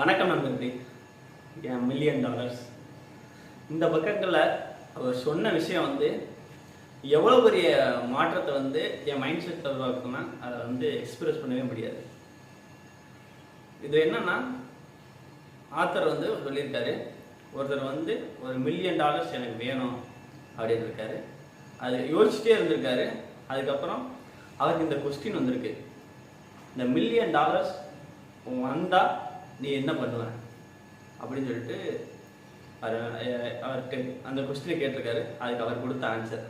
வணக்கம் நண்பர்களே. என் million dollars இந்த பக்கங்களில் அவர் சொன்ன விஷயம் எவ்வளோ பெரிய மாற்றத்தை என் மைண்ட் செட்டில் உருவாக்குன்னா அதை எக்ஸ்பிரஸ் பண்ணவே முடியாது. இது என்னன்னா, ஆத்தர் சொல்லியிருக்காரு, ஒருத்தர் ஒரு $1 மில்லியன் எனக்கு வேணும் அப்படின்னு இருக்காரு. அது யோசிச்சுட்டே இருந்திருக்காரு. அதுக்கப்புறம் அவருக்கு இந்த கொஸ்டின் வந்திருக்கு, இந்த $1 மில்லியன் வந்தா நீ என்ன பண்ணுவ அப்படின்னு சொல்லிட்டு அவர்கிட்ட அந்த கொஸ்டினை கேட்டிருக்காரு. அதுக்கு அவர் கொடுத்த ஆன்சர்,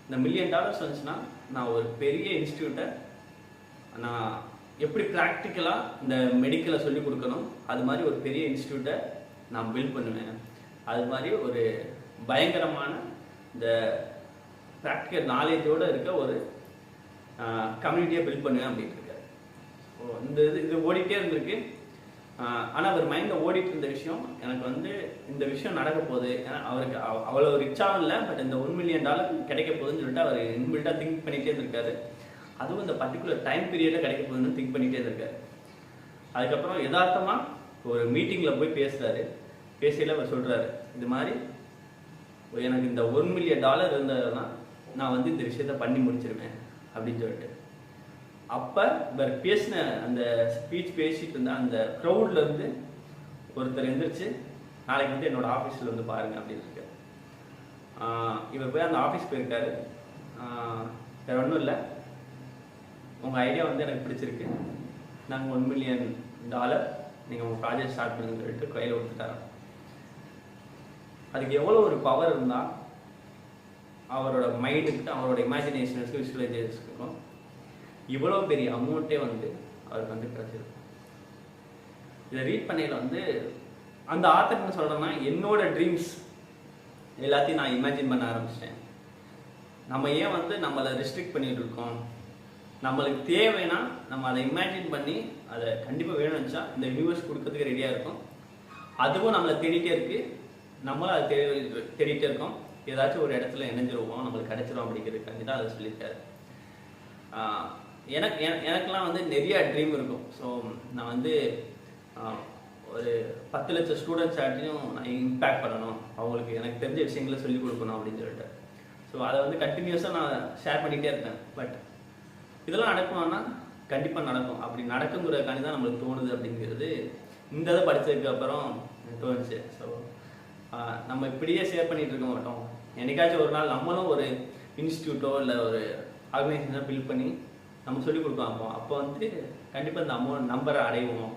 இந்த $1 மில்லியன் வந்துச்சுன்னா நான் ஒரு பெரிய இன்ஸ்டியூட்டை நான் எப்படி ப்ராக்டிக்கலாக இந்த மெடிக்கலை சொல்லி கொடுக்கணும், அது மாதிரி ஒரு பெரிய இன்ஸ்டியூட்டை நான் பில்ட் பண்ணுவேன். அது மாதிரி ஒரு பயங்கரமான இந்த ப்ராக்டிக்கல் நாலேஜோடு இருக்க ஒரு கம்யூனிட்டியை பில்ட் பண்ணுவேன் அப்படின்னு இருக்காரு. ஸோ இது ஓடிட்டே இருந்திருக்கு. ஆனால் அவர் மைண்டில் ஓடிட்டு இருந்த விஷயம், எனக்கு இந்த விஷயம் நடக்க போகுது. ஏன்னா அவருக்கு அவ்வளோ ரிச்சாகவும் இல்லை, பட் இந்த $1 மில்லியன் கிடைக்க போகுதுன்னு சொல்லிட்டு அவர் இன்பில்ட்டாக திங்க் பண்ணிகிட்டே இருந்திருக்காரு. அதுவும் இந்த பர்டிகுலர் டைம் பீரியடில் கிடைக்க போகுதுன்னு திங்க் பண்ணிகிட்டே இருந்திருக்காரு. அதுக்கப்புறம் யதார்த்தமாக ஒரு மீட்டிங்கில் போய் பேசுகிறாரு. பேசியில் அவர் சொல்கிறாரு, இது மாதிரி எனக்கு இந்த $1 மில்லியன் இருந்ததுன்னா நான் இந்த விஷயத்த பண்ணி முடிச்சிருவேன் அப்படின்னு சொல்லிட்டு. அப்போ இவர் பேசின அந்த ஸ்பீச் பேசிட்டு இருந்த அந்த க்ரௌட்லேருந்து ஒருத்தர் எந்திரிச்சு, நாளைக்கு என்னோட ஆஃபீஸில் பாருங்க அப்படின்னு இருக்காரு. இவர் போய் அந்த ஆஃபீஸ் போயிருக்காரு. வேறு ஒன்றும் இல்லை, உங்கள் ஐடியா எனக்கு பிடிச்சிருக்கு, நாங்கள் $1 மில்லியன் நீங்கள் உங்கள் ப்ராஜெக்ட் ஸ்டார்ட் பண்ணுன்னு சொல்லிட்டு கையில் கொடுத்துட்டாரு. அதுக்கு எவ்வளோ ஒரு பவர் இருந்தால் அவரோட மைண்டுக்கு, அவரோட இமேஜினேஷனுக்கு, விசுவலைசேஷனுக்கும் இவ்வளோ பெரிய அமௌண்ட்டே அவருக்கு கிடைச்சிருக்கு. இதை ரீட் பண்ணையில் அந்த ஆத்தர் என்ன சொல்கிறேன்னா, என்னோட ட்ரீம்ஸ் எல்லாத்தையும் நான் இமேஜின் பண்ண ஆரம்பிச்சிட்டேன். நம்ம ஏன் நம்மளை ரெஸ்ட்ரிக்ட் பண்ணிட்டு இருக்கோம்? நம்மளுக்கு தேவைன்னா நம்ம அதை இமேஜின் பண்ணி அதை கண்டிப்பாக வேணும்னுச்சா இந்த யூனிவர்ஸ் கொடுக்கறதுக்கு ரெடியாக இருக்கும். அதுவும் நம்மளை தேடிட்டே இருக்கு, நம்மளும் அதை தேடிட்டே இருக்கோம். ஏதாச்சும் ஒரு இடத்துல இணைஞ்சிருவோம், நம்மளுக்கு கிடைச்சிரும் அப்படிங்கிறதுக்காண்டி தான் அதை சொல்லியிருக்காரு. எனக்கெல்லாம் நிறைய ட்ரீம் இருக்கும். ஸோ நான் ஒரு 10 லட்சம் ஸ்டூடெண்ட்ஸ் ஆகிட்டையும் நான் இம்பேக்ட் பண்ணணும், அவங்களுக்கு எனக்கு தெரிஞ்ச விஷயங்களை சொல்லிக் கொடுக்கணும் அப்படின்னு சொல்லிட்டு. ஸோ அதை கண்டினியூஸாக நான் ஷேர் பண்ணிகிட்டே இருக்கேன். பட் இதெல்லாம் நடக்குமானா கண்டிப்பாக நடக்கும். அப்படி நடக்குங்கிறதுக்காண்டி தான் நம்மளுக்கு தோணுது அப்படிங்கிறது இந்த இதை படித்ததுக்கு அப்புறம் தோணுச்சு. ஸோ நம்ம இப்படியே ஷேர் பண்ணிகிட்டு இருக்க மாட்டோம். என்னைக்காச்சும் ஒரு நாள் நம்மளும் ஒரு இன்ஸ்டியூட்டோ இல்லை ஒரு ஆர்கனைசேஷனை பில்ட் பண்ணி நம்ம சொல்லிக் கொடுப்போம். அப்போ கண்டிப்பாக இந்த நம்பரை அடைவோம்.